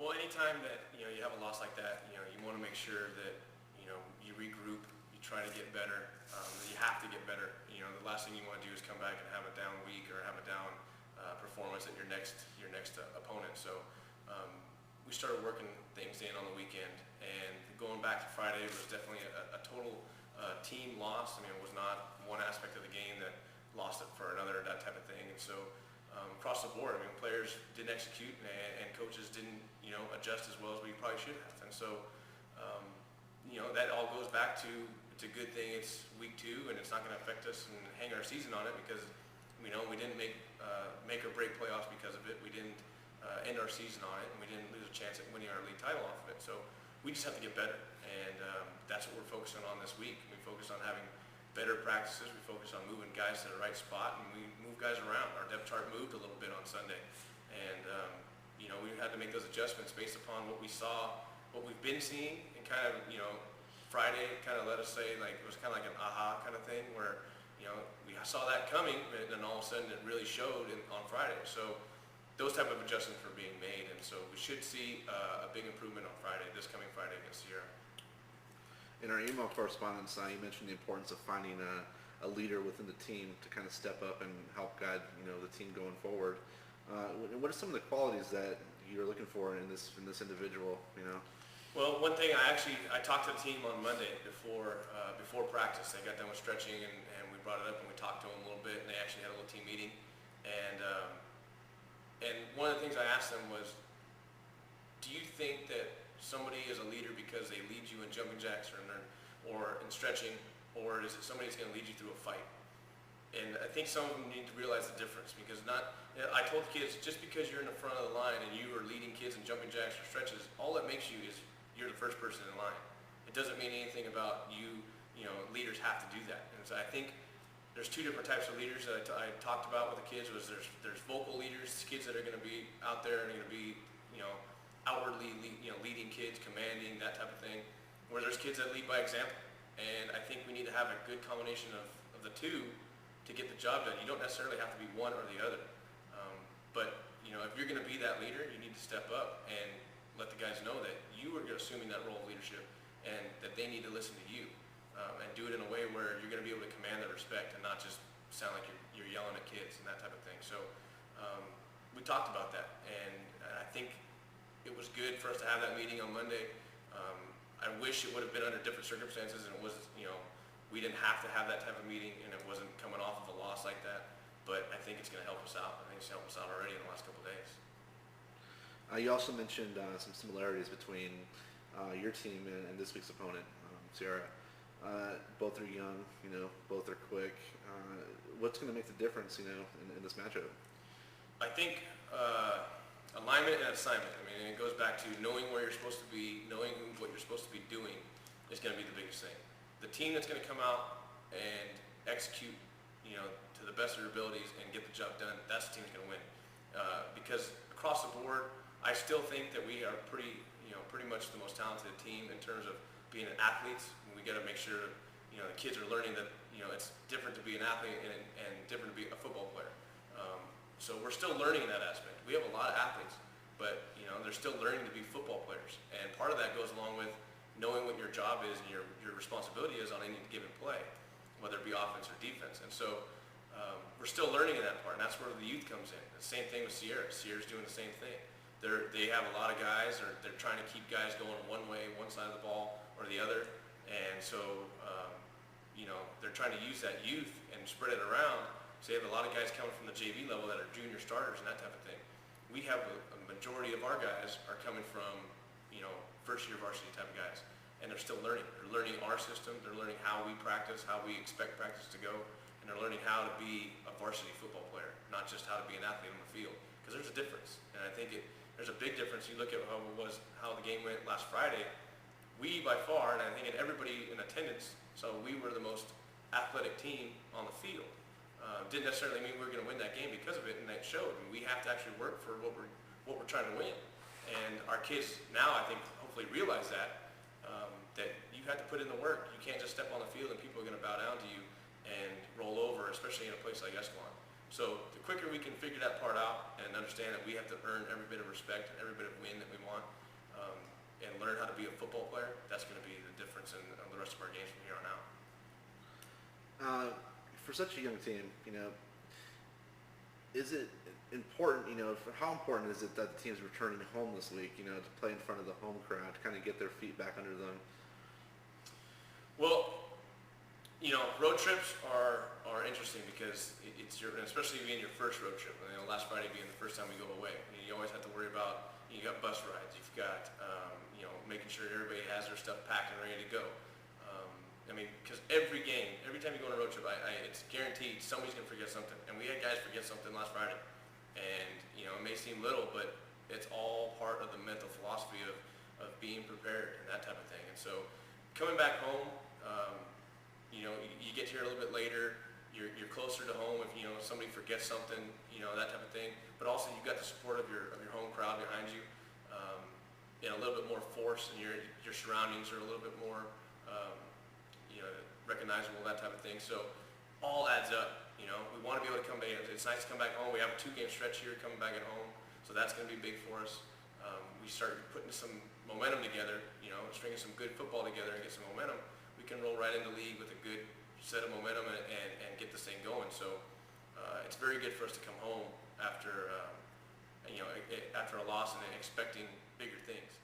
Well, anytime that you have a loss like that, you want to make sure that you regroup, you try to get better. You have to get better. The last thing you want to do is come back and have a down week or have a down performance at your next opponent. So we started working things in on the weekend, and going back to Friday was definitely a total team loss. I mean, it was not one aspect of the game that lost it for another, that type of thing. And so across the board, I mean, players didn't execute, and coaches didn't adjust as well as we probably should have. And so that all goes back to it's a good thing it's week 2 and it's not going to affect us and hang our season on it, because we didn't make or break playoffs because of it. We didn't end our season on it, and we didn't lose a chance at winning our league title off of it. So we just have to get better, and that's what we're focusing on this week. We focus on having better practices. We focus on moving guys to the right spot, and we move guys around. Our depth chart moved a little bit on Sunday, and we had to make those adjustments based upon what we saw, what we've been seeing, and kind of Friday kind of let us say, like, it was kind of like an aha kind of thing where we saw that coming, and then all of a sudden it really showed on Friday. So those type of adjustments were being made, and so we should see a big improvement on Friday, this coming Friday against Sierra. In our email correspondence, you mentioned the importance of finding a leader within the team to kind of step up and help guide the team going forward. What are some of the qualities that you're looking for in this individual? Well, one thing I talked to the team on Monday before practice. They got done with stretching, and we brought it up and we talked to them a little bit, and they actually had a little team meeting. And one of the things I asked them was, do you think that somebody is a leader because they lead you in jumping jacks or in stretching, or is it somebody that's going to lead you through a fight? And I think some of them need to realize the difference, because I told the kids, just because you're in the front of the line and you are leading kids in jumping jacks or stretches, all that makes you is you're the first person in line. It doesn't mean anything about you. Leaders have to do that. And so I think there's 2 different types of leaders that I talked about with the kids. There's vocal leaders, kids that are going to be out there and going to be outwardly leading kids, commanding, that type of thing, where there's kids that lead by example. And I think we need to have a good combination of the 2 to get the job done. You don't necessarily have to be one or the other. But if you're going to be that leader, you need to step up and let the guys know that you are assuming that role of leadership, and that they need to listen to you, and do it in a way where you're going to be able to command their respect and not just sound like you're yelling at kids and that type of thing. So we talked about that, and I think it was good for us to have that meeting on Monday. I wish it would have been under different circumstances, and it was, we didn't have to have that type of meeting, and it wasn't coming off of a loss like that. But I think it's going to help us out. I think it's helped us out already in the last couple of days. You also mentioned some similarities between your team and this week's opponent, Sierra. Both are young, both are quick. What's going to make the difference, in this matchup? I think alignment and assignment. I mean, it goes back to knowing where you're supposed to be, knowing what you're supposed to be doing is going to be the biggest thing. The team that's going to come out and execute, to the best of their abilities and get the job done, that's the team that's going to win. Because across the board, I still think that we are pretty much the most talented team in terms of being athletes. We got to make sure, the kids are learning that, it's different to be an athlete and different to be a football player. So we're still learning in that aspect. We have a lot of athletes, but, they're still learning to be football players. And part of that goes along with knowing what your job is and your responsibility is on any given play, whether it be offense or defense. And so we're still learning in that part, and that's where the youth comes in. The same thing with Sierra. Sierra's doing the same thing. They have a lot of guys, or they're trying to keep guys going one way, one side of the ball or the other. And so, they're trying to use that youth and spread it around. So you have a lot of guys coming from the JV level that are junior starters and that type of thing. We have a majority of our guys are coming from, first-year varsity type of guys. And they're still learning. They're learning our system. They're learning how we practice, how we expect practice to go. And they're learning how to be a varsity football player, not just how to be an athlete on the field. Because there's a difference. And I think there's a big difference. You look at how the game went last Friday. We, by far, and I think everybody in attendance, so we were the most athletic team on the field. Didn't necessarily mean we were going to win that game because of it, and that showed. And we have to actually work for what we're trying to win. And our kids now, I think, hopefully realize that you have to put in the work. You can't just step on the field and people are going to bow down to you and roll over, especially in a place like Escalon. So the quicker we can can figure that part out and understand that we have to earn every bit of respect and every bit of win that we want, and learn how to be a football player, that's going to be the difference in the rest of our games from here on out. For such a young team, is it important, how important is it that the team's returning home this week, to play in front of the home crowd, to kind of get their feet back under them? Well, road trips are interesting because it's especially being your first road trip. Last Friday being the first time we go away. You always have to worry about, you got bus rides, you've got, making sure everybody has their stuff packed and ready to go. Because every game, every time you go on a road trip, it's guaranteed somebody's going to forget something. And we had guys forget something last Friday. And, it may seem little, but it's all part of the mental philosophy of being prepared and that type of thing. And so coming back home, you get here a little bit later, you're closer to home if, somebody forgets something, that type of thing. But also you've got the support of your home crowd behind you, a little bit more force, and your surroundings are a little bit more, recognizable, that type of thing. So all adds up. We want to be able to come back. It's nice to come back home. We have a 2-game stretch here coming back at home, so that's going to be big for us. We start putting some momentum together, stringing some good football together and get some momentum. We can roll right into the league with a good set of momentum and get this thing going. So it's very good for us to come home after after a loss and expecting bigger things.